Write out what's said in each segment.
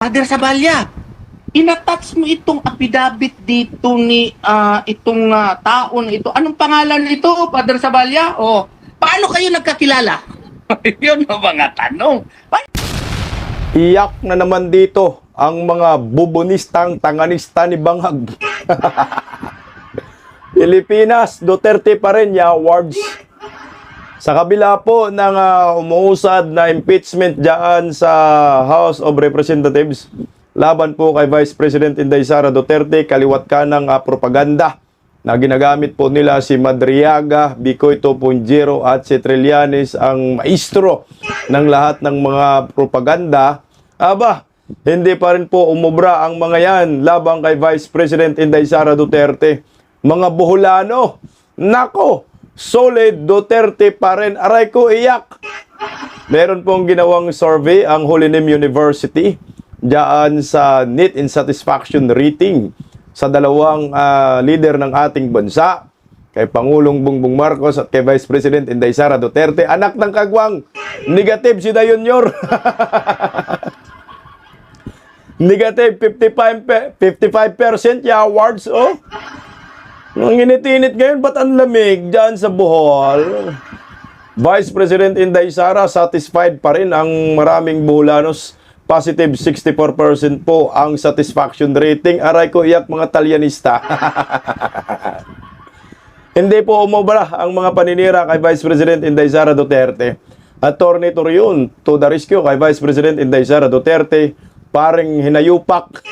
Father Sabalya, inattach mo itong affidavit dito ni itong tao na ito. Anong pangalan nito, Father Sabalya? O, paano kayo nagkakilala? Yun ang mga tanong. Iyak na naman dito ang mga bubonistang tanganista ni Banghag. Pilipinas, Duterte pa rin, ya awards. Sa kabila po ng umuusad na impeachment dyan sa House of Representatives, laban po kay Vice President Inday Sara Duterte, kaliwat ka ng propaganda na ginagamit po nila si Madriaga, Bicoy 2.0 at si Trillanes, ang maestro ng lahat ng mga propaganda. Aba, hindi pa rin po umubra ang mga yan laban kay Vice President Inday Sara Duterte. Mga buholano, nako, solid Duterte pa rin. Aray ko, iyak. Meron pong ginawang survey ang Holy Name University diyan sa Need and Satisfaction Rating sa dalawang leader ng ating bansa, kay Pangulong Bongbong Marcos at kay Vice President Inday Sara Duterte. Anak ng kagwang, negative si Dayunyor. Negative 55% ya awards, oh. Ang init-init ngayon, ba't ang lamig dyan sa Bohol? Vice President Inday Sara, satisfied pa rin ang maraming Boholanos. Positive 64% po ang satisfaction rating. Aray ko, iyak mga Talyanista. Hindi po umubra ang mga paninira kay Vice President Inday Sara Duterte. Attorney Torion, to the rescue kay Vice President Inday Sara Duterte, paring hinayupak.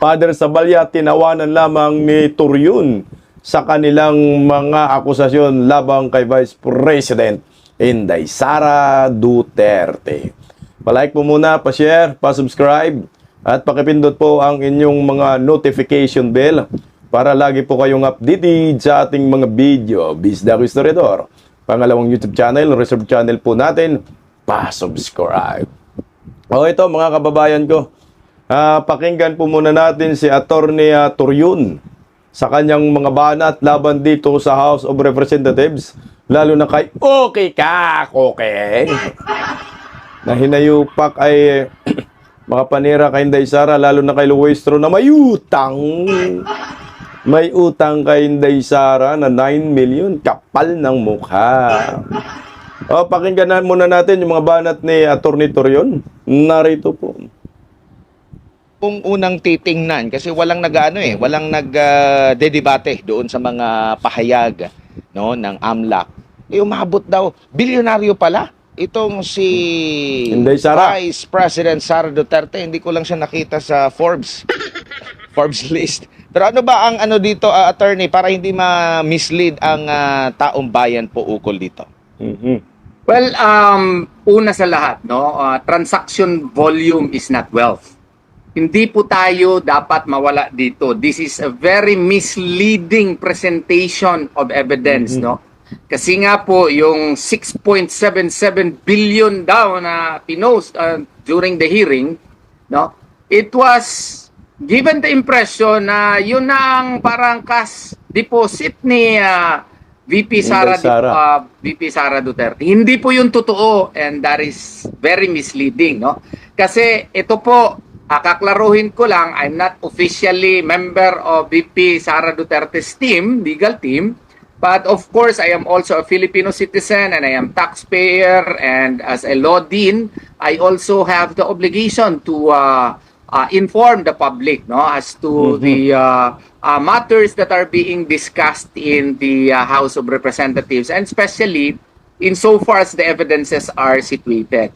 Father Sabalya, tinawanan lamang ni Torion sa kanilang mga akusasyon labang kay Vice President Inday Sara Duterte. Pa-like po muna, pa-share, pa-subscribe, at pakipindot po ang inyong mga notification bell para lagi po kayong updated sa ating mga video. Bisda ko Historiador. Pangalawang YouTube channel, reserve channel po natin, pa-subscribe. O ito mga kababayan ko, pakinggan po muna natin si Attorney Torion sa kanyang mga banat laban dito sa House of Representatives, lalo na kay okay, na hinayupak ay mga panira kay Inday Sara, lalo na kay Luwestro na may utang. May utang kay Inday Sara na 9 million, kapal ng mukha. O, pakinggan muna natin yung mga banat ni Attorney Torion. Narito po. Kung unang titingnan kasi walang walang nagdedebate doon sa mga pahayag no ng AMLAC. Umabot daw bilyonaryo pala itong si Inday Sara. Vice President Sara Duterte. Hindi ko lang siya nakita sa Forbes list. Pero ano ba ang dito, attorney, para hindi ma-mislead ang taong bayan po ukol dito? Well, una sa lahat, no, transaction volume is not wealth. Hindi po tayo dapat mawala dito. This is a very misleading presentation of evidence, no? Kasi nga po, yung 6.77 billion daw na pinost during the hearing, no? It was given the impression na yun na ang parang cash deposit ni VP Sara Duterte. Hindi po yun totoo, and that is very misleading, no? Kasi ito po, kaklaruhin ko lang, I'm not officially member of VP Sara Duterte's team, legal team, but of course, I am also a Filipino citizen and I am taxpayer, and as a law dean, I also have the obligation to inform the public, no, as to the matters that are being discussed in the House of Representatives, and especially insofar as the evidences are situated.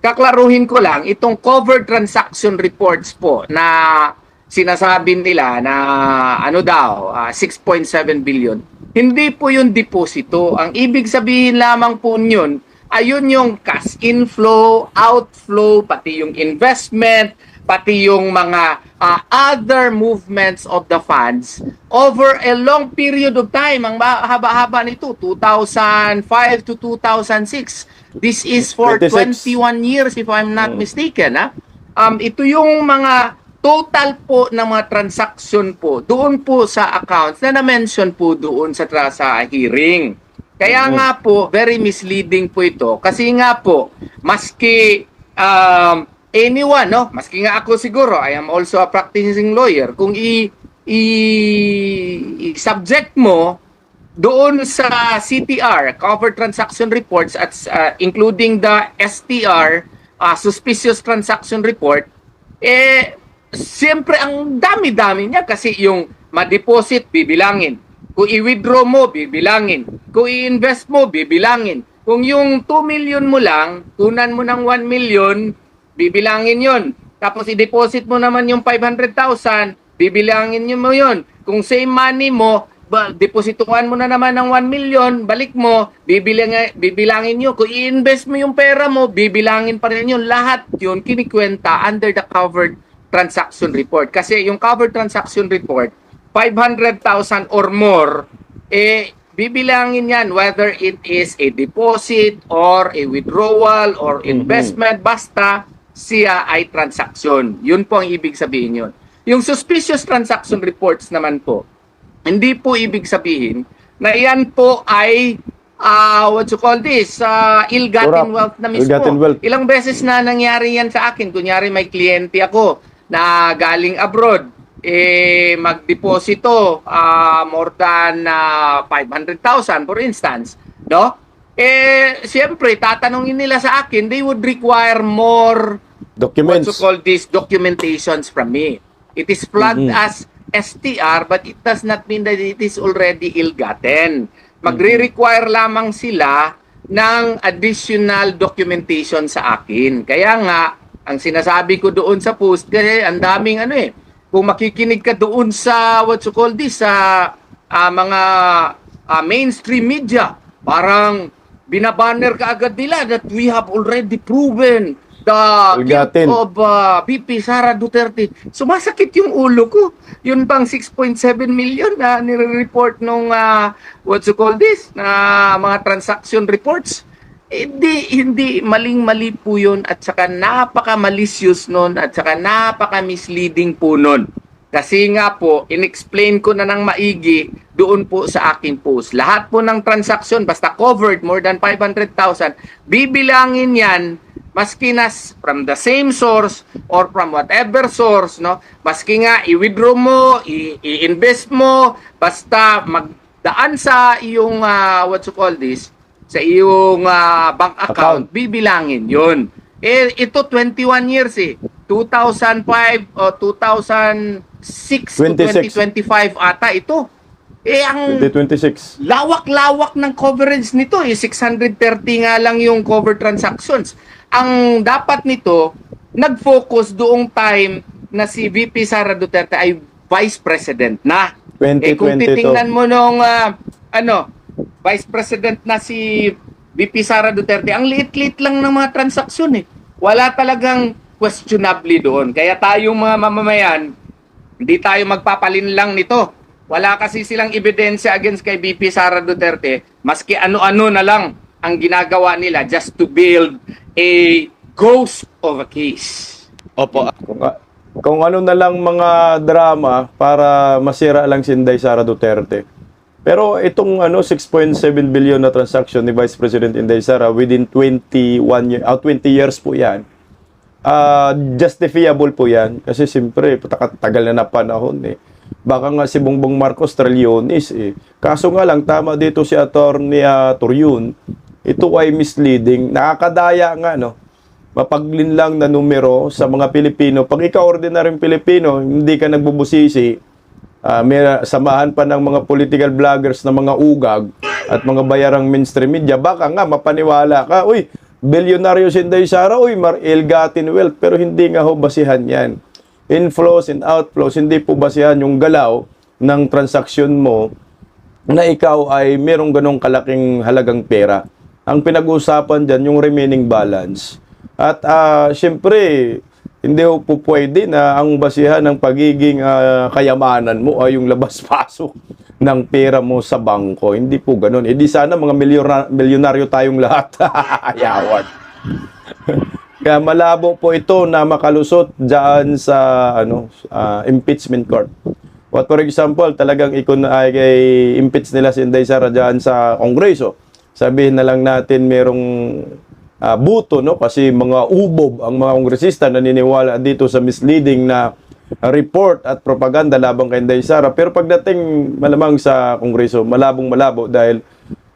Kaklaruhin ko lang, itong covered transaction reports po na sinasabi nila na 6.7 billion, hindi po yung deposito. Ang ibig sabihin lamang po yun, ayun yung cash inflow, outflow, pati yung investment, pati yung mga other movements of the funds over a long period of time. Ang haba-haba nito, 2005 to 2006. This is for 26. 21 years if I'm not mistaken. Ito yung mga total po ng mga transaction po doon po sa accounts na na-mention po doon sa hearing. Kaya nga po, very misleading po ito. Kasi nga po, maski anyone, no? Maski nga ako siguro, I am also a practicing lawyer. Kung i-subject mo doon sa CTR, Covered Transaction Reports, at including the STR, Suspicious Transaction Report, siyempre ang dami-dami niya kasi yung ma-deposit, bibilangin. Kung i-withdraw mo, bibilangin. Kung i-invest mo, bibilangin. Kung yung 2 million mo lang, kunan mo ng 1 million, bibilangin yon. Tapos i-deposit mo naman yung 500,000, bibilangin mo yon. Kung same money mo, deposituhan mo na naman ng 1 million, balik mo, bibilangin nyo. Kung i-invest mo yung pera mo, bibilangin pa rin yun. Lahat yun kinikwenta under the Covered Transaction Report. Kasi yung Covered Transaction Report, 500,000 or more, bibilangin yan whether it is a deposit or a withdrawal or investment, basta siya ay transaction. Yun po ang ibig sabihin yun. Yung suspicious transaction reports naman po, hindi po ibig sabihin na yan po ay what you call this, ill-gotten Corrupt. wealth na mismo. Ill-gotten wealth. Ilang beses na nangyari yan sa akin. Kunyari may kliyente ako na galing abroad, magdeposito more than 500,000 for instance, no? Siyempre, tatanungin nila sa akin, they would require more Documents. what you call this, documentations from me. It is flagged as STR, but it does not mean that it is already ill-gotten. Magre-require lamang sila ng additional documentation sa akin. Kaya nga, ang sinasabi ko doon sa post, kasi ang daming kung makikinig ka doon sa what you call this, sa mga mainstream media, parang binabanner ka agad nila that we have already proven the guilt Ill-gotten. of VP Sara Duterte. Sumasakit yung ulo ko. Yun bang 6.7 million na nire-report nung what you call this, na mga transaction reports. Hindi, maling-mali po yun at saka napaka-malicious nun at saka napaka-misleading po nun. Kasi nga po, in-explain ko na ng maigi doon po sa aking post. Lahat po ng transaction, basta covered more than 500,000, bibilangin yan maski na from the same source or from whatever source, no? Maski nga i-withdraw mo, i-invest mo, basta magdaan sa iyong what you call this, sa iyong bank account, bibilangin yun. Ito 21 years 2005 o 2006 to 2025 ata ito. Ang 2026. lawak-lawak ng coverage nito 630 nga lang yung cover transactions. Ang dapat nito, nag-focus doong time na si VP Sara Duterte ay Vice President na. 2022. Kung titingnan mo nung Vice President na si VP Sara Duterte, ang liit-liit lang ng mga transaksyon Wala talagang questionably doon. Kaya tayong mga mamamayan, hindi tayo magpapalinlang nito. Wala kasi silang ebidensya against kay VP Sara Duterte, maski ano-ano na lang ang ginagawa nila just to build a ghost of a case. Opo. Kung ano na lang mga drama para masira lang si Inday Sara Duterte. Pero itong 6.7 billion na transaction ni Vice President Inday Sara within 20 years po yan. Justifiable po yan kasi siyempre tagal na panahon Baka nga si Bongbong Marcos trilyones Kaso nga lang tama dito si Attorney Turyun, ito ay misleading. Nakakadaya nga mapaglinlang na numero sa mga Pilipino. Pag ikaw ordinaryong Pilipino, hindi ka nagbubusisi, may samahan pa ng mga political vloggers na mga ugag at mga bayarang mainstream media, baka nga mapaniwala ka, uy, bilyonaryo si Inday Sara, uy, ill-gotten wealth, pero hindi nga ho basihan yan. Inflows and outflows, hindi po basihan yung galaw ng transaksyon mo na ikaw ay merong ganong kalaking halagang pera. Ang pinag-uusapan dyan, yung remaining balance. At syempre, hindi po pwede na ang basihan ng pagiging kayamanan mo ay yung labas-pasok ng pera mo sa bangko. Hindi po ganun. Di sana mga milyonaryo tayong lahat. Yawan. Kaya malabo po ito na makalusot dyan sa impeachment court. What for example, talagang impeach nila si Inday Sara dyan sa Kongreso. Sabihin na lang natin merong buto, no? Kasi mga ubob ang mga kongresista naniniwala dito sa misleading na report at propaganda labang kay Inday Sara. Pero pagdating malamang sa Kongreso, malabong-malabo dahil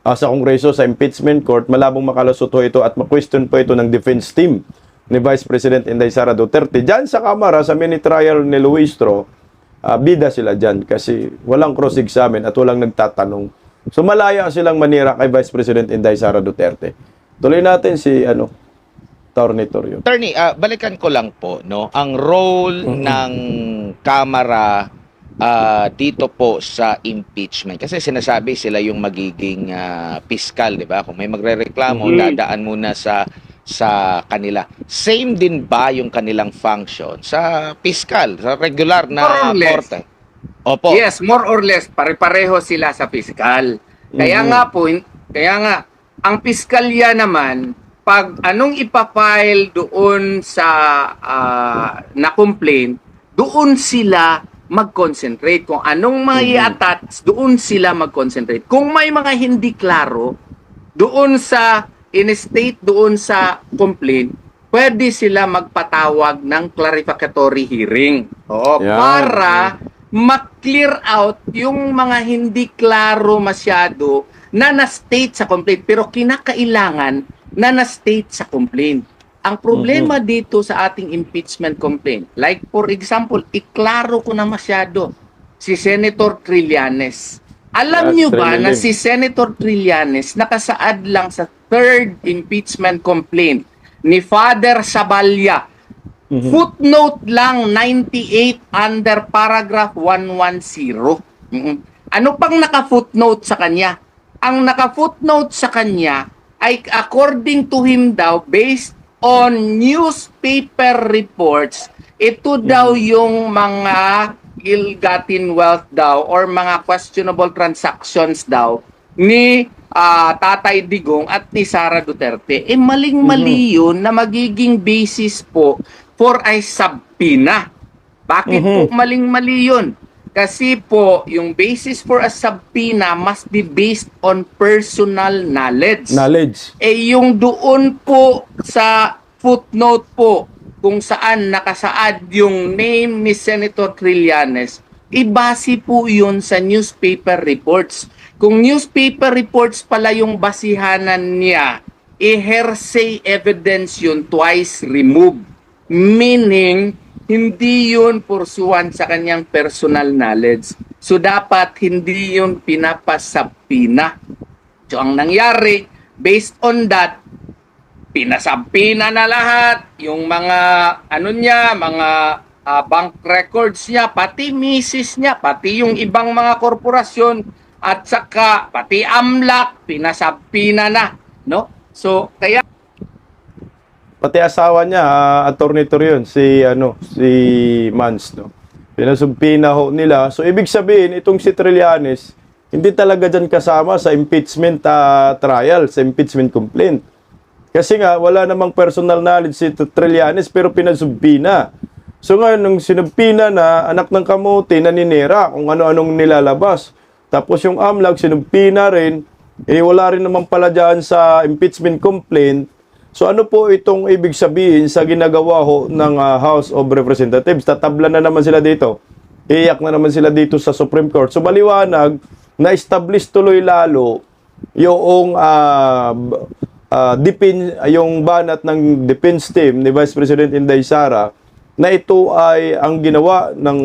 sa Kongreso, sa impeachment court, malabong makalusot ho ito at ma-question po ito ng defense team ni Vice President Inday Sara Duterte. Diyan sa Kamara, sa mini trial ni Luistro, bida sila dyan kasi walang cross-examine at walang nagtatanong. So malaya silang manira kay Vice President Inday Sara Duterte. Tuloy natin si Attorney Torrio. Attorney, balikan ko lang po, no, ang role ng Kamara dito po sa impeachment. Kasi sinasabi sila yung magiging piskal, di ba? Kung may magrereklamo, dadaan muna sa kanila. Same din ba yung kanilang function sa piskal, sa regular na More or less. korte? Opo. Yes, more or less, pare-pareho sila sa piskal. Kaya nga po, ang piskalya naman, pag anong ipafile doon sa na complaint, doon sila mag-concentrate. Kung anong mga i-attach, doon sila mag-concentrate. Kung may mga hindi klaro, doon sa in-state, doon sa complaint, pwede sila magpatawag ng clarificatory hearing. Oo, Yan. para ma-clear out yung mga hindi klaro masyado na na-state sa complaint pero kinakailangan na na-state sa complaint. Ang problema dito sa ating impeachment complaint, like for example, iklaro ko na masyado si Senator Trillanes. Alam niyo ba na si Senator Trillanes nakasaad lang sa third impeachment complaint ni Father Sabalya. Footnote lang 98 under paragraph 110. Ano pang naka-footnote sa kanya? Ang naka-footnote sa kanya ay according to him daw, based on newspaper reports, ito daw yung mga ill-gotten wealth daw or mga questionable transactions daw ni Tatay Digong at ni Sara Duterte. Maling-mali yun na magiging basis po for a subpoena. Bakit po maling-mali yun? Kasi po, yung basis for a subpoena must be based on personal knowledge. Yung doon po sa footnote po, kung saan nakasaad yung name ni Senator Trillanes, ibase po yun sa newspaper reports. Kung newspaper reports pala yung basihanan niya, hearsay evidence yun twice removed. Meaning, hindi yun pursuant sa kanyang personal knowledge. So, dapat hindi yun pinapasabpina. So, ang nangyari, based on that, pinasabpina na lahat, yung mga, mga bank records niya, pati misis niya, pati yung ibang mga korporasyon, at saka, pati AMLAC, pinasabpina na, no? So, kaya, Pati asawa niya, Attorney Torion, si Mans, no? Pinasumpina ho nila. So, ibig sabihin, itong si Trillanes, hindi talaga dyan kasama sa impeachment trial, sa impeachment complaint. Kasi nga, wala namang personal knowledge si Trillanes, pero pinasumpina. So, ngayon, nung sinumpina na, anak ng kamote, naninira kung ano-anong nilalabas. Tapos yung AMLAC, sinumpina rin, wala rin naman pala dyan sa impeachment complaint. So ano po itong ibig sabihin sa ginagawa ho ng House of Representatives? Tatabla na naman sila dito. Iyak na naman sila dito sa Supreme Court. So maliwanag, na-establish tuloy lalo yung yung banat ng defense team ni Vice President Inday Sara na ito ay ang ginawa ng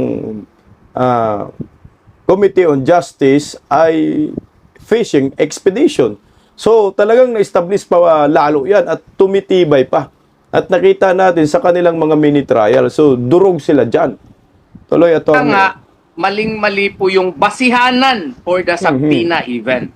Committee on Justice ay fishing expedition. So, talagang na-establish pa lalo yan at tumitibay pa. At nakita natin sa kanilang mga mini-trial. So, durog sila dyan. Tuloy, Atty. nga, maling-mali po yung basihanan for the subpoena even.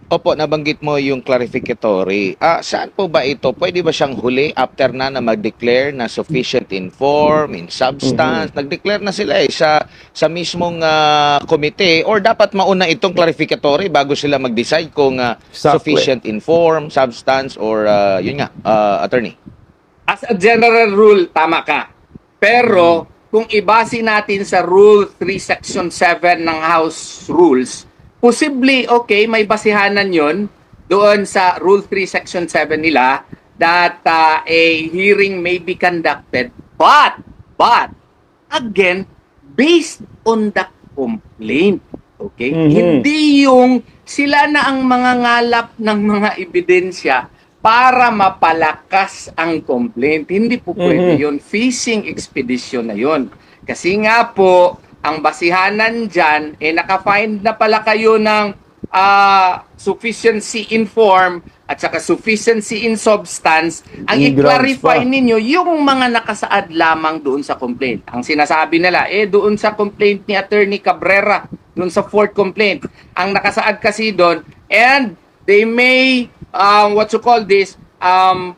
Opo, nabanggit mo yung clarificatory. Saan po ba ito? Pwede ba siyang huli after na mag-declare na sufficient in form, in substance? Nag-declare na sila sa mismong komite, or dapat mauna itong clarificatory bago sila mag-decide kung sufficient in form, substance, or yun nga, attorney? As a general rule, tama ka. Pero, kung ibase natin sa Rule 3 Section 7 ng House Rules, posible, okay, may basihanan yon doon sa Rule 3 Section 7 nila that a hearing may be conducted, but again, based on the complaint. Okay? Mhm. Hindi yung sila na ang mga ngalap ng mga ebidensya para mapalakas ang complaint. Hindi po pwede yun. Fishing expedition na yun. Kasi nga po, ang basihanan dyan, naka-find na pala kayo ng sufficiency in form at saka sufficiency in substance. Ang Yung grounds i-clarify pa. ninyo yung mga nakasaad lamang doon sa complaint. Ang sinasabi nila, doon sa complaint ni Attorney Cabrera, doon sa fourth complaint, ang nakasaad kasi doon, and they may,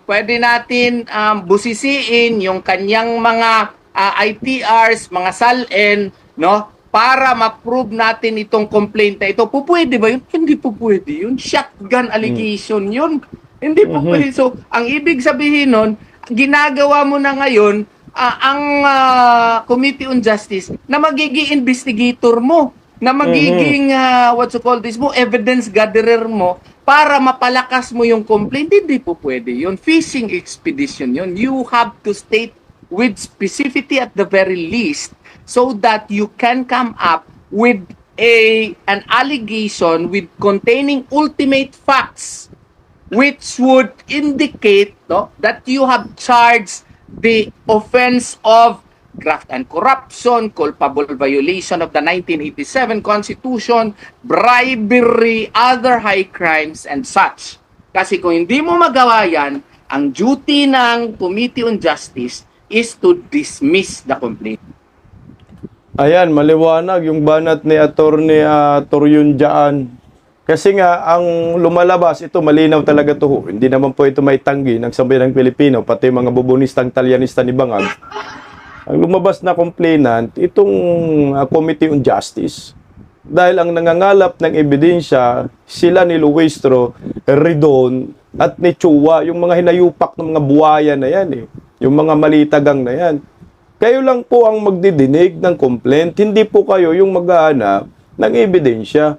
pwede natin busisiin yung kanyang mga ITRs, mga SALN, no? Para ma-prove natin itong complaint na ito. Pupwede ba yun? Hindi po pwede yun. Shotgun allegation yun. Hindi po pwede. So, ang ibig sabihin nun, ginagawa mo na ngayon ang Committee on Justice na magiging investigator mo, na magiging mo, evidence gatherer mo para mapalakas mo yung complaint. Hindi po pwede yun. Fishing expedition yun. You have to state with specificity at the very least so that you can come up with an allegation with containing ultimate facts which would indicate that you have charged the offense of graft and corruption, culpable violation of the 1987 Constitution, bribery, other high crimes, and such. Kasi kung hindi mo magawa yan, ang duty ng Committee on Justice is to dismiss the complaint. Ayan, maliwanag yung banat ni Attorney Torion dyan. Kasi nga, ang lumalabas, ito malinaw talaga to. Hindi naman po ito may tanggi ng sambayanang Pilipino, pati mga bubunistang talyanista ni Bangag. Ang lumabas na complainant, itong Committee on Justice. Dahil ang nangangalap ng ebidensya, sila ni Luistro, Ridon, at ni Chua, yung mga hinayupak ng mga buhaya na yan yung mga malitagang na yan. Kayo lang po ang magdidinig ng complaint, hindi po kayo yung maghahanap ng ebidensya.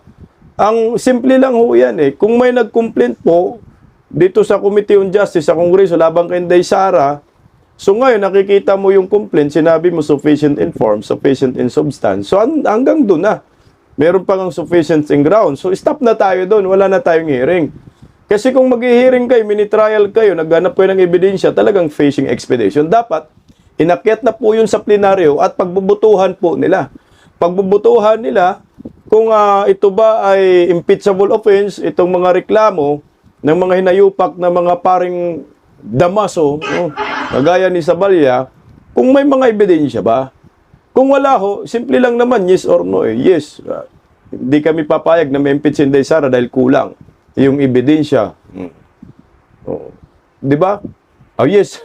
Ang simple lang ho yan Kung may nag-complaint po dito sa Committee on Justice sa Kongreso labang kay Inday Sara, so ngayon nakikita mo yung complaint, sinabi mo sufficient in form, sufficient in substance. So hanggang doon na. Meron pa ng sufficient in ground. So stop na tayo doon, wala na tayong hearing. Kasi kung mag-hearing kayo, mini-trial kayo, naghanap kayo ng ebidensya, talagang fishing expedition. Dapat inakyat na po yun sa plenaryo at pagbubutuhan po nila. Pagbubutuhan nila, kung ito ba ay impeachable offense, itong mga reklamo ng mga hinayupak na mga paring Damaso, kagaya ni Sabalya, kung may mga ebidensya ba? Kung wala ho, simple lang naman, yes or no Yes, hindi kami papayag na ma-impeach si Inday Sara dahil kulang yung ebidensya. Di ba? Yes.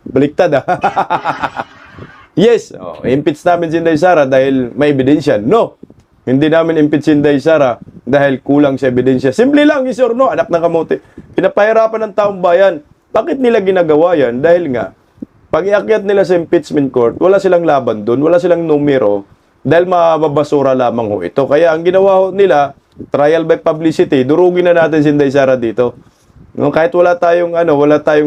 Baliktad Yes, impeach namin si Inday Sara dahil may ebidensya. No, hindi namin impeach si Inday Sara dahil kulang sa ebidensya. Simple lang, yes or no, anak ng kamote. Pinapahirapan ng taong bayan. Bakit nila ginagawa yan? Dahil nga, pag iakyat nila sa impeachment court, wala silang laban doon, wala silang numero, dahil mababasura lamang ho ito. Kaya ang ginawa ho nila, trial by publicity, durugin na natin si Inday Sara dito. No, kahit wala tayong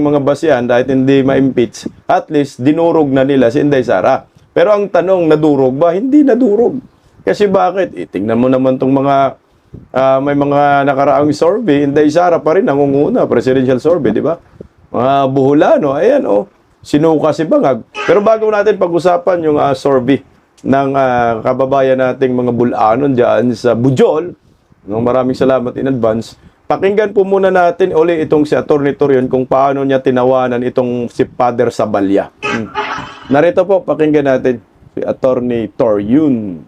mga basihan, kahit hindi ma-impeach, at least dinurog na nila si Inday Sara. Pero ang tanong, nadurog ba? Hindi nadurog. Kasi bakit? Tingnan mo naman tong mga may mga nakaraang survey, Inday Sara pa rin nangunguna, presidential survey, di ba? Mga buhulano, ayan sinuka si Bangag. Pero bago natin pag-usapan yung survey ng kababayan nating mga Bulanon dyan sa Bujol, maraming salamat in advance. Pakinggan po muna natin uli itong si Atty. Torion kung paano niya tinawanan itong si Father Sabalya. Narito po, pakinggan natin si Atty. Torion.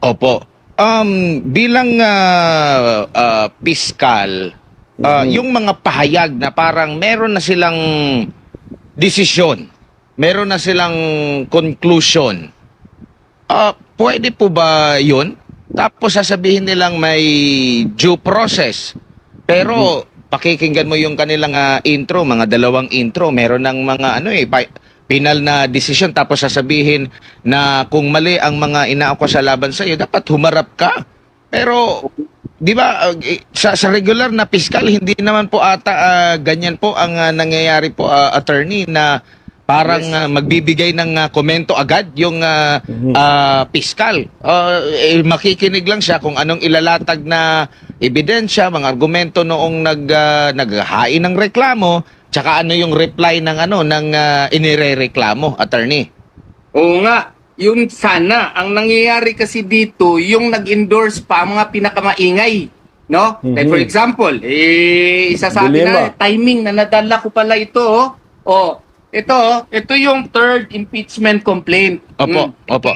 Opo. Bilang piskal, yung mga pahayag na parang meron na silang desisyon, meron na silang conclusion, pwede po ba yun? Tapos sasabihin nilang may due process. Pero pakikinggan mo yung kanilang intro, mga dalawang intro, meron ng mga penal na decision, tapos sasabihin na kung mali ang mga inaakusa laban sa iyo, dapat humarap ka. Pero di ba, sa regular na piskal, hindi naman po ata ganyan po ang nangyayari po, attorney, na parang magbibigay ng komento agad yung piskal. Makikinig lang siya kung anong ilalatag na ebidensya, mga argumento noong naghahain ng reklamo, tsaka ano yung reply ng inirereklamo, attorney. Oo nga, yun sana. Ang nangyayari kasi dito, yung nag-endorse pa ang mga pinakamaingay. No? Like for example, isasabi Dilema. na, timing na nadala ko pala ito. Ito yung third impeachment complaint. Opo, opo.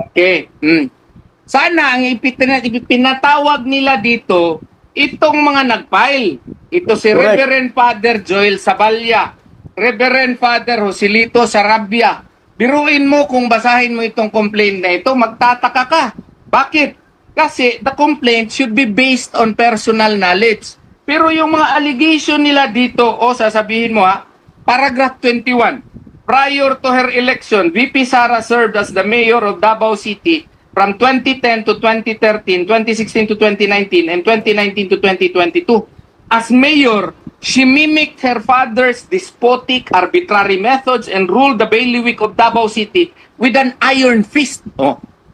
Okay. Sana ang pinatawag nila dito, itong mga nag-file. Ito si Correct. Reverend Father Joel Saballa, Reverend Father Joselito Sarabia. Biruin mo kung basahin mo itong complaint na ito, magtataka ka. Bakit? Kasi the complaint should be based on personal knowledge. Pero yung mga allegation nila dito, sasabihin mo paragraph 21. Prior to her election, VP Sara served as the mayor of Davao City from 2010 to 2013, 2016 to 2019, and 2019 to 2022. As mayor, she mimicked her father's despotic, arbitrary methods and ruled the bailiwick of Davao City with an iron fist.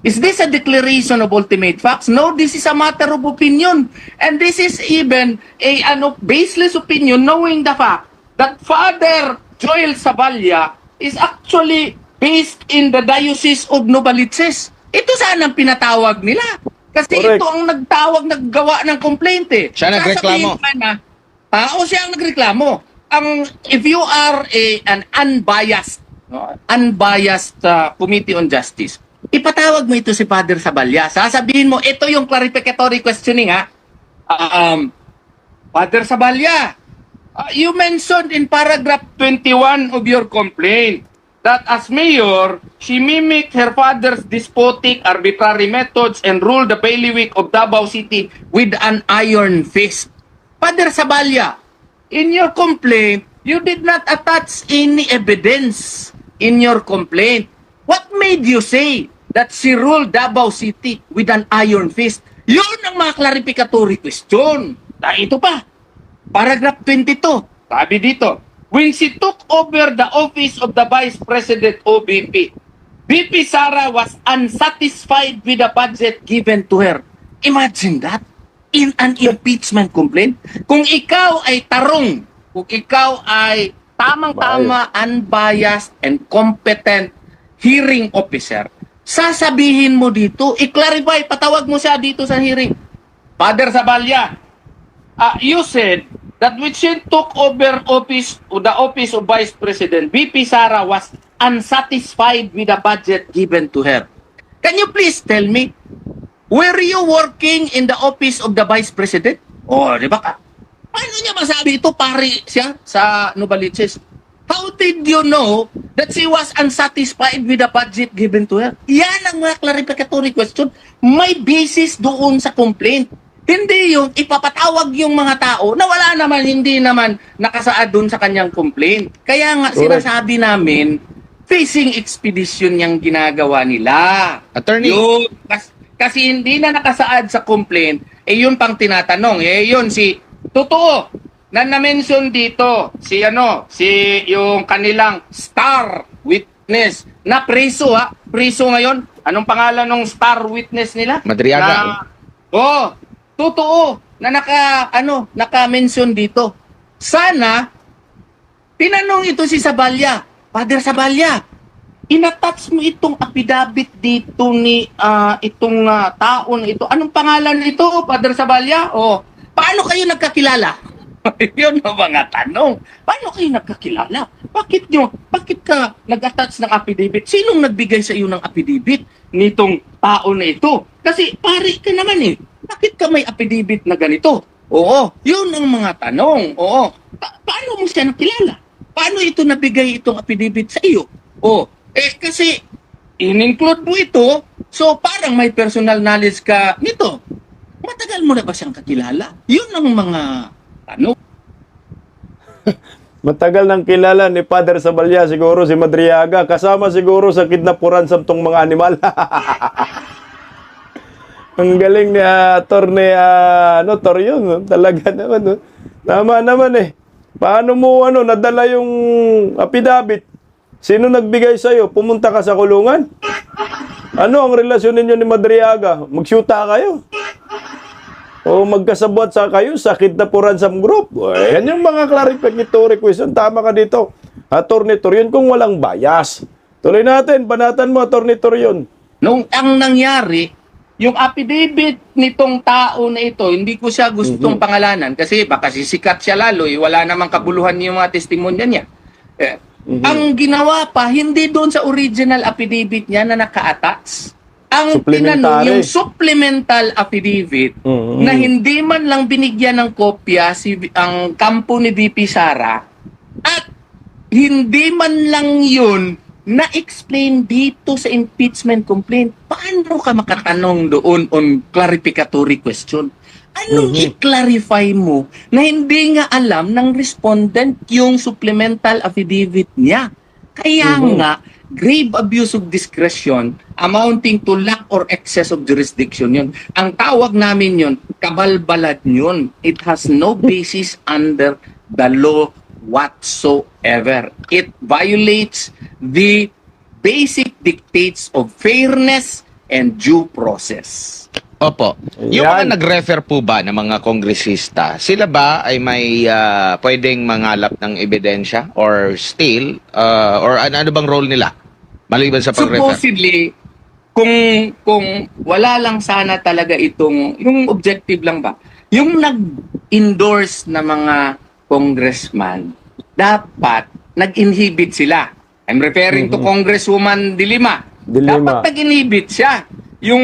Is this a declaration of ultimate facts? No, this is a matter of opinion. And this is even a baseless opinion, knowing the fact that Father Joel Saballa is actually based in the Diocese of Novaliches. Ito sana ang pinatawag nila. Kasi Correct. ito ang naggawa ng complaint eh. Siya nagreklamo. Sasabihin man siya ang nagreklamo. If you are an unbiased Committee on Justice, ipatawag mo ito si Father Saballa. Sasabihin mo, ito yung clarificatory questioning Father Saballa, you mentioned in paragraph 21 of your complaint that as mayor, she mimicked her father's despotic, arbitrary methods and ruled the bailiwick of Davao City with an iron fist. Father Saballa, in your complaint, you did not attach any evidence in your complaint. What made you say that she ruled Davao City with an iron fist? Yun ang mga clarificatory question. Ito pa, paragraph 22, sabi dito, when she took over the office of the Vice President OVP, VP Sara was unsatisfied with the budget given to her. Imagine that. In an impeachment complaint. Kung ikaw ay tarong, kung ikaw ay tamang-tama, unbiased, and competent hearing officer, sasabihin mo dito, i-clarify, patawag mo siya dito sa hearing. Father Saballa, you said that when she took over the office of Vice President, VP Sara was unsatisfied with the budget given to her. Can you please tell me, were you working in the office of the Vice President? Di ba ka? Paano niya masabi ito? Pari siya sa Novaliches. How did you know that she was unsatisfied with the budget given to her? Yan ang mga clarificatory question. May basis doon sa complaint. Hindi yung ipapatawag yung mga tao na wala naman, hindi naman nakasaad doon sa kanyang complaint. Kaya nga Correct. sinasabi namin, fishing expedition yung ginagawa nila. Attorney. Yun, kasi hindi na nakasaad sa complaint, yun pang tinatanong. Yun totoo, na na-mention dito, si yung kanilang star witness, na preso preso ngayon. Anong pangalan ng star witness nila? Madriaga. Totoo na naka-mention dito. Sana tinanong ito si Saballa, Father Saballa, inattach mo itong affidavit dito ni itong tao na ito. Anong pangalan nito, Father Saballa? Paano kayo nagkakilala? Yun ang mga tanong. Paano kayo nagkakilala? Bakit ka nag-attach ng affidavit? Sinong nagbigay sa iyo ng affidavit nitong tao na ito? Kasi pari ka naman Bakit ka may affidavit na ganito? Yun ang mga tanong. Paano mo siya nakilala? Paano ito nabigay itong affidavit sa iyo? Kasi in-include mo ito, so parang may personal knowledge ka nito. Matagal mo na ba siyang kakilala? Yun ang mga tanong. Matagal nang kilala ni Father Saballa siguro si Madriaga, kasama siguro sa kidnapuran sa tong mga animal. Ang galing ni Attorney Torion. No? Talaga naman. No? Tama naman eh. Paano mo nadala yung affidavit? Sino nagbigay sa'yo? Pumunta ka sa kulungan? Ano ang relasyon ninyo ni Madriaga? Magsyuta kayo? O magkasabwat sa kayo sa kidnapuran sa group? O, yan yung mga clarificatory question. Tama ka dito. Attorney Torion kung walang bias. Tuloy natin. Banatan mo, Attorney Torion. Nung ang nangyari, yung affidavit nitong tao na ito, hindi ko siya gustong pangalanan kasi baka sisikat siya lalo, wala namang kabuluhan yung mga testimonya niya. Ang ginawa pa, hindi doon sa original affidavit niya na naka-attach. Ang tinanong, yung supplemental affidavit na hindi man lang binigyan ng kopya ang kampo ni VP Sara at hindi man lang yun na-explain dito sa impeachment complaint. Paano ka makatanong doon on clarificatory question? Anong i-clarify mo na hindi nga alam ng respondent yung supplemental affidavit niya? Kaya nga, grave abuse of discretion amounting to lack or excess of jurisdiction yun. Ang tawag namin yun, kabalbalad yun. It has no basis under the law whatsoever. It violates the basic dictates of fairness and due process. Opo. Yung Ayan. mga nag-refer po ba ng mga kongresista, sila ba ay may pwedeng mangalap ng ebidensya or still, or ano bang role nila? Maliban sa pag-refer? Supposedly, kung wala lang sana talaga itong, yung objective lang ba, yung nag-endorse na mga congressman, dapat nag-inhibit sila. I'm referring to Congresswoman Dilima. Dapat nag-inhibit siya. Yung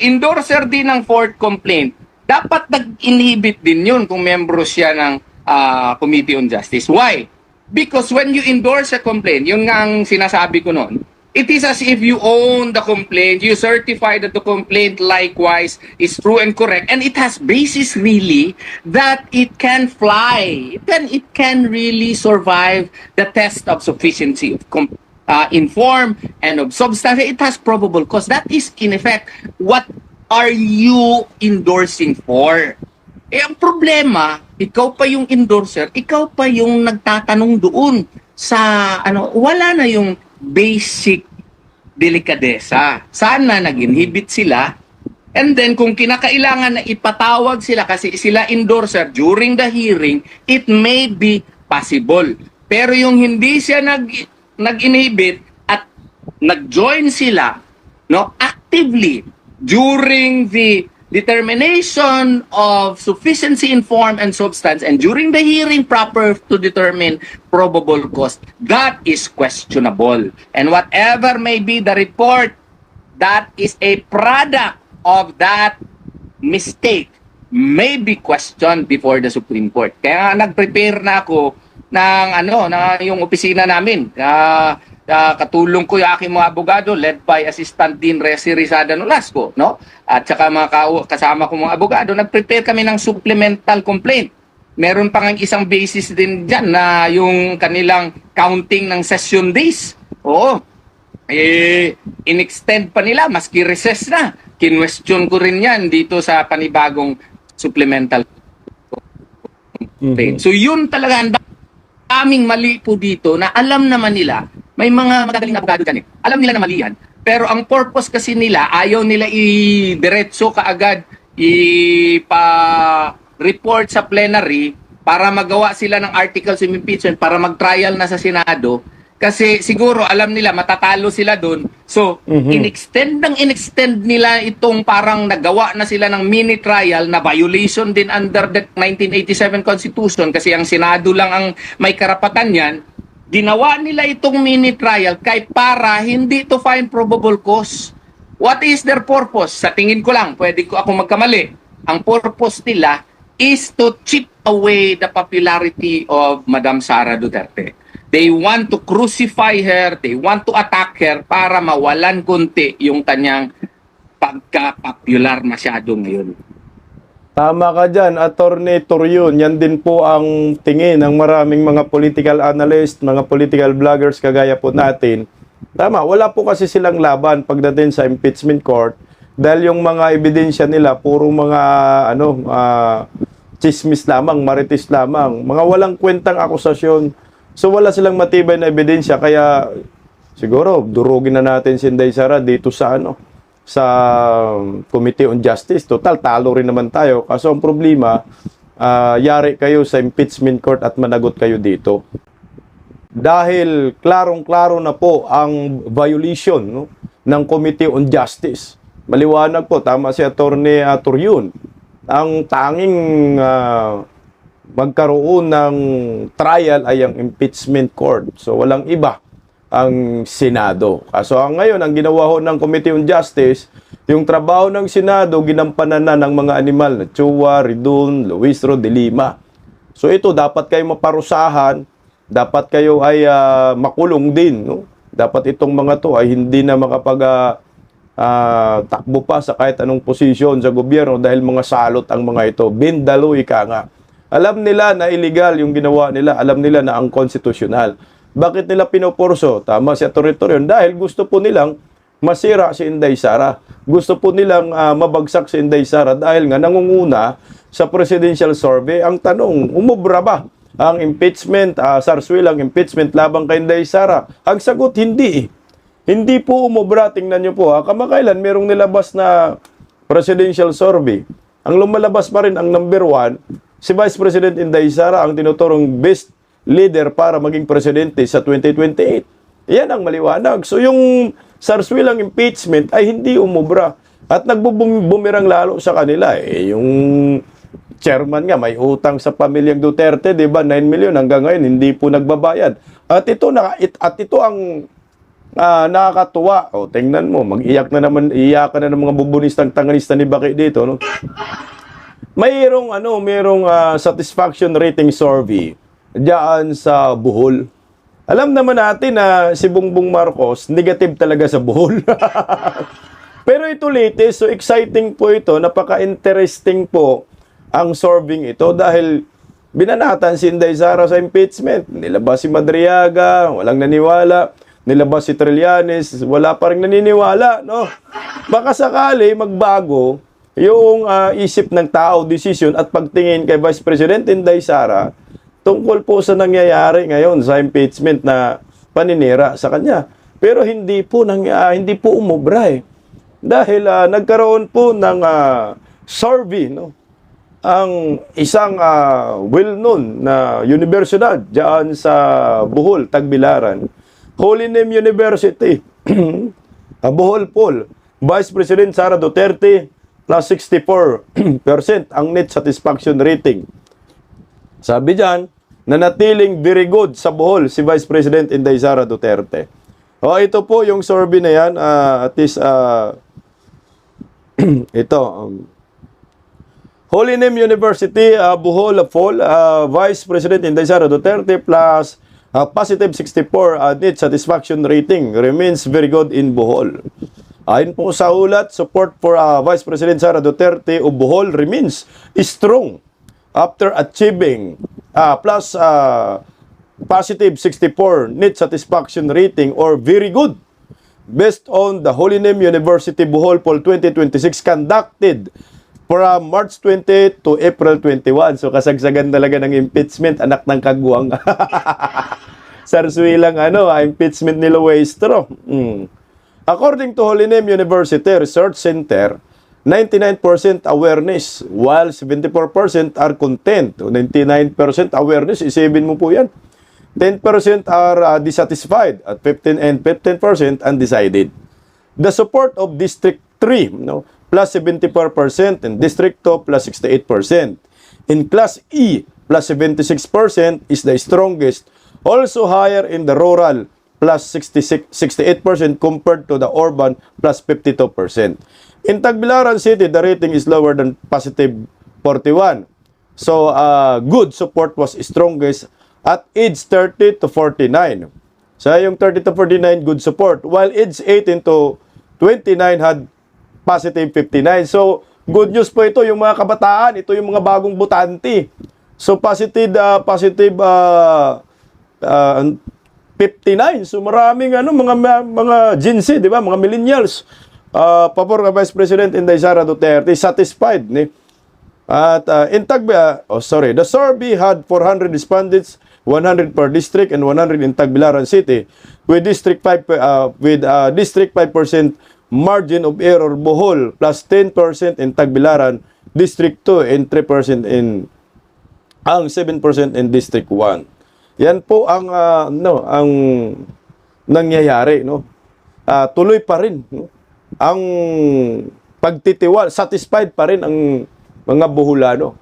endorser din ng fourth complaint, dapat nag-inhibit din yun kung membro siya ng Committee on Justice. Why? Because when you endorse a complaint, yun nga ang sinasabi ko noon, it is as if you own the complaint, you certify that the complaint likewise is true and correct, and it has basis really that it can fly. It can really survive the test of sufficiency of inform and of substance. It has probable cause. That is in effect, what are you endorsing for? Eh, ang problema, ikaw pa yung endorser, ikaw pa yung nagtatanong doon sa, wala na yung basic delikadesa. Sana nag-inhibit sila. And then, kung kinakailangan na ipatawag sila kasi sila endorser during the hearing, it may be possible. Pero yung hindi siya nag-inhibit at nag-join sila actively during the determination of sufficiency in form and substance and during the hearing proper to determine probable cause, that is questionable. And whatever may be the report, that is a product of that mistake may be questioned before the Supreme Court. Kaya nag-prepare na ako ng na yung opisina namin. Katulong ko yung aking mga abogado led by Assistant Dean Resi Rizada Nolasco, no? At saka mga kasama ko mga abogado, nag-prepare kami ng supplemental complaint. Meron pa ng isang basis din dyan na yung kanilang counting ng session days. Oo. In-extend pa nila, maski recess na. Kinwestiyon ko rin yan dito sa panibagong supplemental complaint. So yun talaga ang daming mali po dito na alam naman nila, may mga magagaling na abogado dyan eh. Alam nila na mali yan. Pero ang purpose kasi nila, ayaw nila i-diretso kaagad, ipa-report sa plenary para magawa sila ng articles of impeachment para mag-trial na sa Senado. Kasi siguro alam nila matatalo sila doon. So, in-extend nila itong parang nagawa na sila ng mini trial na violation din under the 1987 Constitution kasi ang Senado lang ang may karapatan yan. Ginawa nila itong mini trial kay para hindi to find probable cause. What is their purpose? Sa tingin ko lang, pwede ko ako magkamali. Ang purpose nila is to chip away the popularity of Madam Sara Duterte. They want to crucify her, they want to attack her para mawalan konti yung kanyang pagka-popular masyado ngayon. Tama ka dyan, Attorney Torion. Yan din po ang tingin ng maraming mga political analyst, mga political vloggers kagaya po natin. Tama, wala po kasi silang laban pagdating sa impeachment court Dahil yung mga ebidensya nila, puro mga chismis lamang, marites lamang, mga walang kwentang akusasyon. So wala silang matibay na ebidensya, kaya siguro durugin na natin si Inday Sara dito sa sa Committee on Justice. Total, talo rin naman tayo. Kaso ang problema, yari kayo sa impeachment court at managot kayo dito. Dahil klarong-klaro na po ang violation ng Committee on Justice. Maliwanag po, tama si Attorney Turyun. Ang tanging magkaroon ng trial ay ang impeachment court. So walang iba ang Senado. Kaso ngayon, ang ginawa ho ng Committee on Justice, yung trabaho ng Senado, ginampanan na ng mga animal na Chua, Ridon, Luistro, de Lima. So ito, dapat kayo maparusahan, dapat kayo ay makulong din. Dapat itong mga to ay hindi na takbo pa sa kahit anong posisyon sa gobyerno dahil mga salot ang mga ito. Bindalo, ika nga. Alam nila na illegal yung ginawa nila. Alam nila na unconstitutional. Bakit nila pinupurso? Tama si Atty. Turyun. Dahil gusto po nilang masira si Inday Sara. Gusto po nilang mabagsak si Inday Sara dahil nga nangunguna sa presidential survey. Ang tanong, umubra ba ang impeachment, sarswilang impeachment labang kay Inday Sara? Ang sagot, hindi. Hindi po umubra. Tingnan nyo po. Kamakailan merong nilabas na presidential survey. Ang lumalabas pa rin ang number 1, si Vice President Inday Sara ang tinuturong best leader para maging presidente sa 2028. Yan ang maliwanag. So yung sarswilang impeachment ay hindi umubra. At nagbubumirang lalo sa kanila. Yung chairman nga may utang sa pamilyang Duterte, 'di ba? 9 million hanggang ngayon hindi po nagbabayad. At ito ang nakakatuwa. O tingnan mo, iyakan na ng mga bubunistang tanganista ni Baki dito, no? Mayroong satisfaction rating survey diyan sa Bohol. Alam naman natin na si Bongbong Marcos negative talaga sa Bohol. Pero ito latest, so exciting po ito, napaka-interesting po ang survey ito dahil binanatan si Inday Sara sa impeachment. Nilabas si Madriaga, walang naniwala. Nilabas si Trillanes, wala pa rin naniniwala, no? Baka sakali magbago yung isip ng tao, decision at pagtingin kay Vice President Inday Sara tungkol po sa nangyayari ngayon sa impeachment na paninira sa kanya. Pero hindi po umubra eh. Dahil nagkaroon po ng survey, no? Ang isang well-known na universidad diyan sa Bohol, Tagbilaran, Holy Name University, Bohol Poll, Vice President Sara Duterte plus 64% ang net satisfaction rating. Sabi diyan, nanatiling very good sa Bohol si Vice President Inday Sara Duterte. Ito po yung survey na yan, at least ito, Holy Name University, Bohol Poll, Vice President Inday Sara Duterte plus positive 64 net satisfaction rating remains very good in Bohol. Ayon po sa ulat, support for Vice President Sara Duterte of Bohol remains strong after achieving plus positive 64 net satisfaction rating or very good based on the Holy Name University Bohol Poll 2026 conducted from March 20 to April 21. So kasagsagan talaga ng impeachment, anak ng kagwang. Sarswilang impeachment ni Luistro. According to Holy Name University Research Center, 99% awareness while 74% are content. 99% awareness, isipin mo po yan. 10% are dissatisfied at 15% undecided. The support of District 3, plus 74% and District 2 plus 68%. In Class E, plus 76% is the strongest. Also higher in the rural, plus 68% compared to the urban, plus 52%. In Tagbilaran City, the rating is lower than positive 41. So, good support was strongest at age 30 to 49. So, yung 30 to 49, good support. While age 18 to 29 had positive 59. So, good news po ito, yung mga kabataan, ito yung mga bagong butante. So, positive 59. So, maraming mga Gen Z, di ba? Mga millennials. pabor ka Vice President Inday Sara Duterte, satisfied ni. At the survey had 400 respondents, 100 per district and 100 in Tagbilaran City with district 5 margin of error Bohol plus 10% in Tagbilaran, district 2 and 3% in ang 7% in district 1. Yan po ang ang nangyayari, no. Tuloy pa rin, no? Ang pagtitiwala, satisfied pa rin ang mga Boholano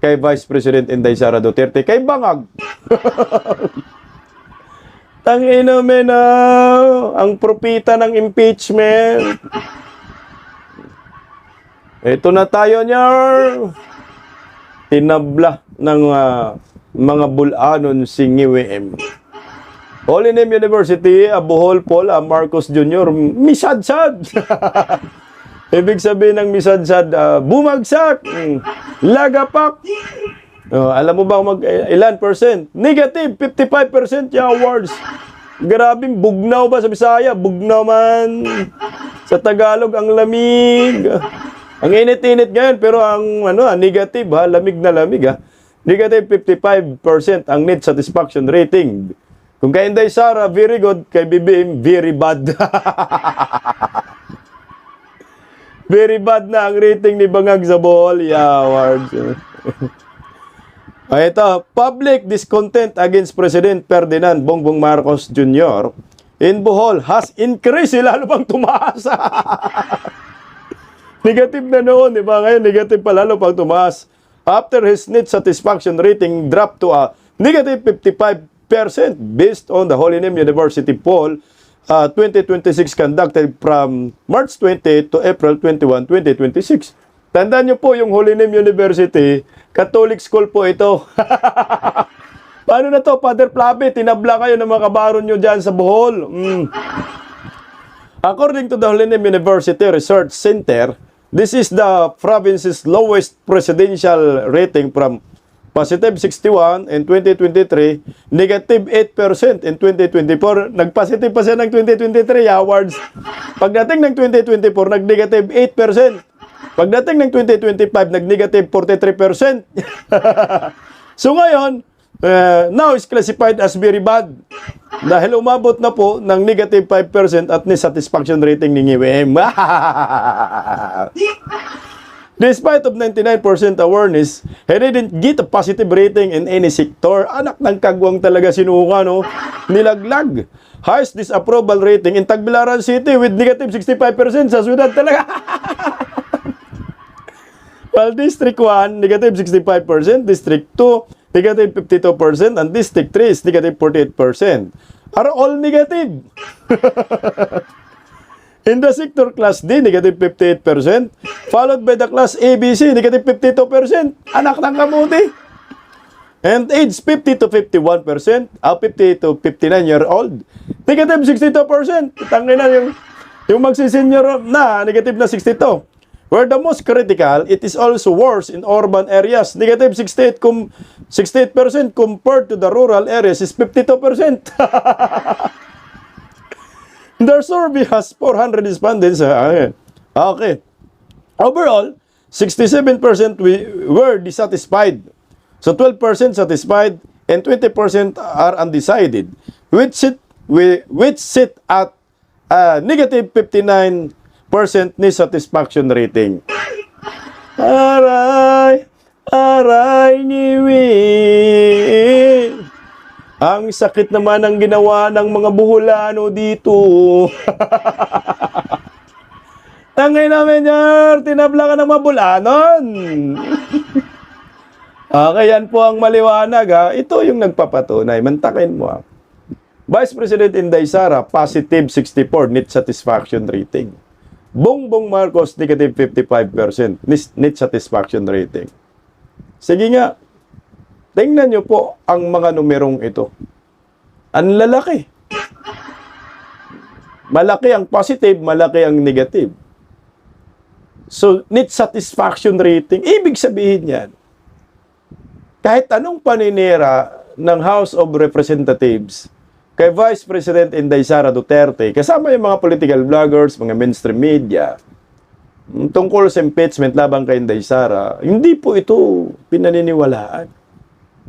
kay Vice President Inday Sara Duterte, kay bangag. Tangina men, ang propita ng impeachment. Ito na tayo nyar. Tinabla ng mga Bulanon si NGWM. Holy Name University, Bohol Paul Marcos Jr. Misadsad. Ibig sabihin ng misadsad, bumagsak, lagapak. Alam mo ba ilan percent? Negative, 55% yung awards. Grabing bugnaw ba sa Bisaya? Bugnaw man. Sa Tagalog, ang lamig. Ang init-init ngayon, pero ang negative, lamig na lamig. Negative 55% ang net satisfaction rating. Kung kay Inday Sara, very good. Kay BBM, very bad. Very bad na ang rating ni Bangag sa Bohol Awards. Ito, public discontent against President Ferdinand Bongbong Marcos Jr. in Bohol has increased. Lalo bang tumaas? Negative na noon, di ba? Ngayon, negative pa lalo pang tumaas. After his net satisfaction rating dropped to a negative 55% based on the Holy Name University poll 2026 conducted from March 20 to April 21, 2026. Tandaan nyo po yung Holy Name University, Catholic school po ito. Paano na to, Father Flavi? Tinabla kayo ng mga kabaron nyo dyan sa Bohol. According to the Holy Name University Research Center, this is the province's lowest presidential rating from positive 61 in 2023, negative 8% in 2024. Nagpositive pa siya ng 2023 awards. Pagdating ng 2024, nag-negative 8%. Pagdating ng 2025, nag-negative 43%. So ngayon, now is classified as very bad. Dahil umabot na po ng negative 5% at satisfaction rating ni NGWM. Despite of 99% awareness, he didn't get a positive rating in any sector. Anak ng kagwang talaga sinuka, no? Nilaglag. Highest disapproval rating in Tagbilaran City with negative 65% sa syudad talaga. While District 1, negative 65%, District 2, negative 52%, and District 3 is negative 48%. Are all negative. In the sector Class D, negative 58%, followed by the Class ABC, negative 52%. Anak ng kamuti. And age 50 to 51%, 50 to 59-year-old, negative 62%. Tangin na yung magsisenyor na, negative na 62. Where the most critical, it is also worse in urban areas. Negative 68% compared to the rural areas is 52%. The survey has 400 respondents. Okay. Overall, 67% were dissatisfied. So 12% satisfied and 20% are undecided, which sit at negative 59% ni satisfaction rating. Aray, niwi. Ang sakit naman ang ginawa ng mga Boholano dito. Tangay namin yan, tinabla ka ng mga Bulanon. Okay, yan po ang maliwanag ha. Ito yung nagpapatunay. Mantakin mo ha. Vice President Inday Sara, positive 64 net satisfaction rating. Bongbong Marcos, negative 55% net satisfaction rating. Sige nga. Tingnan nyo po ang mga numerong ito. Ang lalaki. Malaki ang positive, malaki ang negative. So, net satisfaction rating, ibig sabihin yan, kahit anong paninira ng House of Representatives, kay Vice President Inday Sara Duterte, kasama yung mga political vloggers, mga mainstream media, tungkol sa impeachment laban kay Inday Sara, hindi po ito pinaniniwalaan.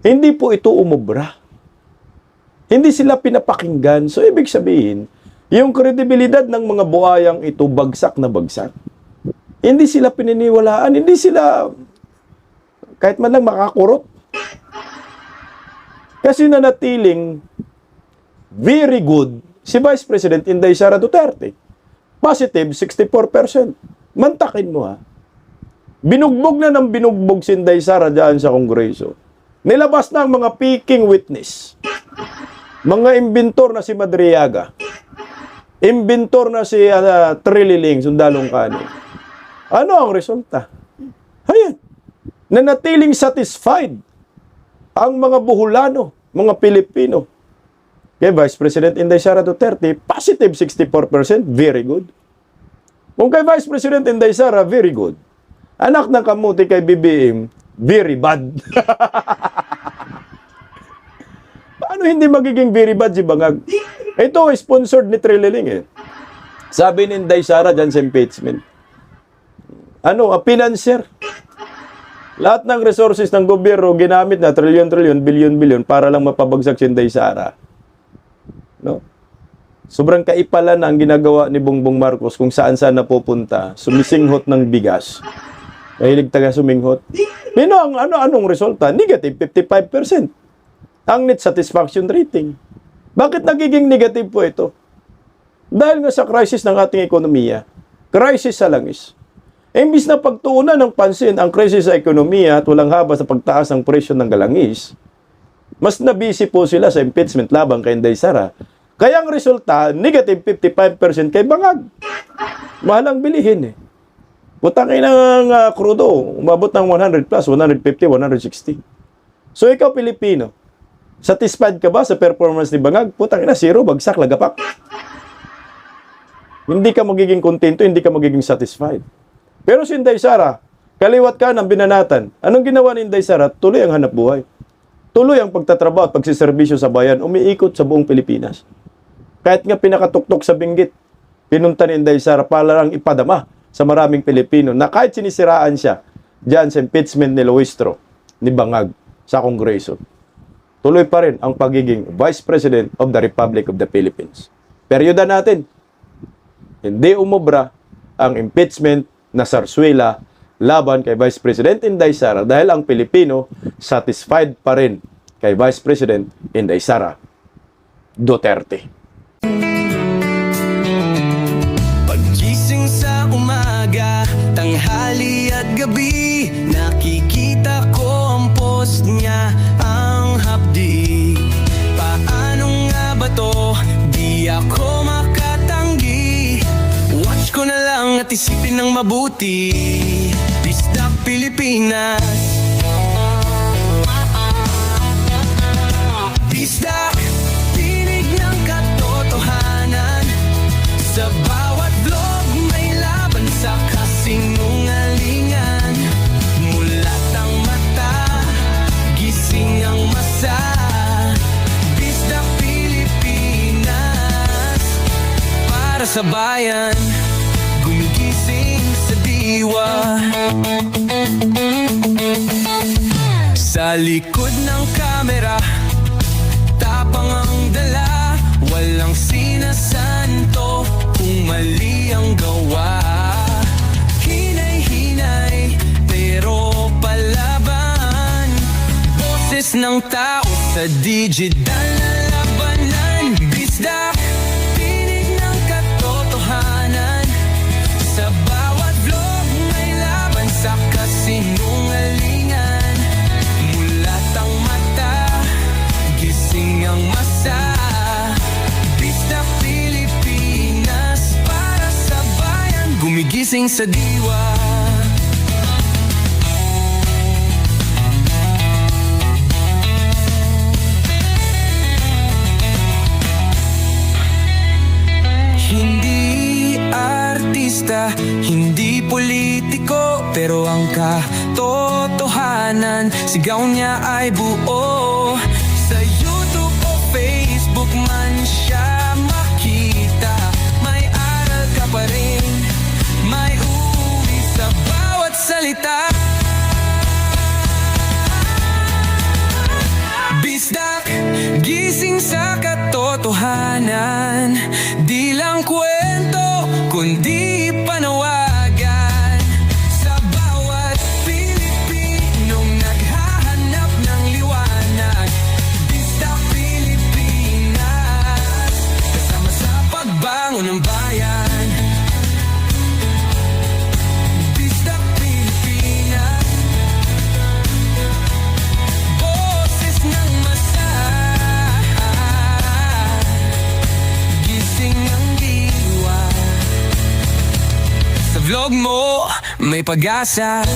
Hindi po ito umubra. Hindi sila pinapakinggan. So, ibig sabihin, yung kredibilidad ng mga buhayang ito, bagsak na bagsak. Hindi sila pininiwalaan. Hindi sila, kahit man lang makakurot. Kasi nanatiling very good si Vice President Inday Sara Duterte. Positive, 64%. Mantakin mo ha. Binugbog na ng binugbog si Inday Sara dyan sa Kongreso. Nilabas na ang mga peaking witness. Mga imbintor na si Madriaga. Imbintor na si Trililing, sundalong kanin. Ano ang resulta? Ayan. Nanatiling satisfied ang mga Buholano, mga Pilipino. Kaya Vice President Inday Sara Duterte, positive 64%, very good. Kung kay Vice President Inday Sara, very good. Anak ng kamuti kay BBM, very bad. Paano hindi magiging very bad si Bangag? Ito, sponsored ni Trililing eh. Sabi ni Inday Sara dyan sa impeachment. Financier. Lahat ng resources ng gobyerno ginamit na trilyon-trilyon, bilyon-bilyon para lang mapabagsak si Inday Sara. No? Sobrang kaipalan na ang ginagawa ni Bongbong Marcos kung saan-saan napupunta. Sumisinghot ng bigas. Mahilig taga suminghot. Anong resulta? Negative 55%. Ang net satisfaction rating. Bakit nagiging negative po ito? Dahil nga sa crisis ng ating ekonomiya. Crisis sa langis. Imbis na pagtuunan ng pansin ang krisis sa ekonomiya at walang haba sa pagtaas ng presyo ng galangis, mas nabisi po sila sa impeachment laban kay Inday Sara. Kaya ang resulta, negative 55% kay Bangag. Mahal ang bilihin eh. Butangin ng krudo, umabot ng 100 plus, 150, 160. So ikaw Pilipino, satisfied ka ba sa performance ni Bangag? Putang ina, zero, bagsak, lagapak. Hindi ka magiging kontento, hindi ka magiging satisfied. Pero si Inday Sara, kaliwat ka ng binanatan. Anong ginawa ni Inday Sara? Tuloy ang hanap buhay. Tuloy ang pagtatrabaho at pagsiservisyo sa bayan, umiikot sa buong Pilipinas. Kahit nga pinakatuktok sa binggit, pinunta ni Inday Sara para lang ipadama sa maraming Pilipino na kahit sinisiraan siya dyan sa impeachment ni Luistro, ni Bangag, sa Kongreso. Tuloy pa rin ang pagiging Vice President of the Republic of the Philippines. Peryoda natin, hindi umubra ang impeachment na sarswela laban kay Vice President Inday Sara dahil ang Pilipino satisfied pa rin kay Vice President Inday Sara Duterte. Paggising sa umaga, tanghali at gabi, nakikita ko ang post niya, ang hapdi. Paano nga ba to? Di ako makatanggi. Watch ko na lang at isipin ng mabuti. Bisdak Pilipinas. Bisdak, tinig ng katotohanan. Sa bawat vlog may laban sa kasinungalingan. Mulat ang mata, gising ang masa. Bisdak Pilipinas, para sa bayan, gumigising sa diwa. Sa likod ng kamera, tapang ang dala, walang sinasanto kung mali ang gawa. Hinay-hinay, pero palaban. Boses ng tao sa digital na labanan. Bisdak, tinig ng katotohanan. Sa bawat vlog may laban sa kasinungalingan. Mulat ang mata, gising ang masa. Bisdak Pilipinas, para sa bayan, gumigising sa diwa. Hindi artista, hindi politiko, pero ang katotohanan, sigaw niya ay buo. Sa YouTube o Facebook man vlog mo may pag-asa.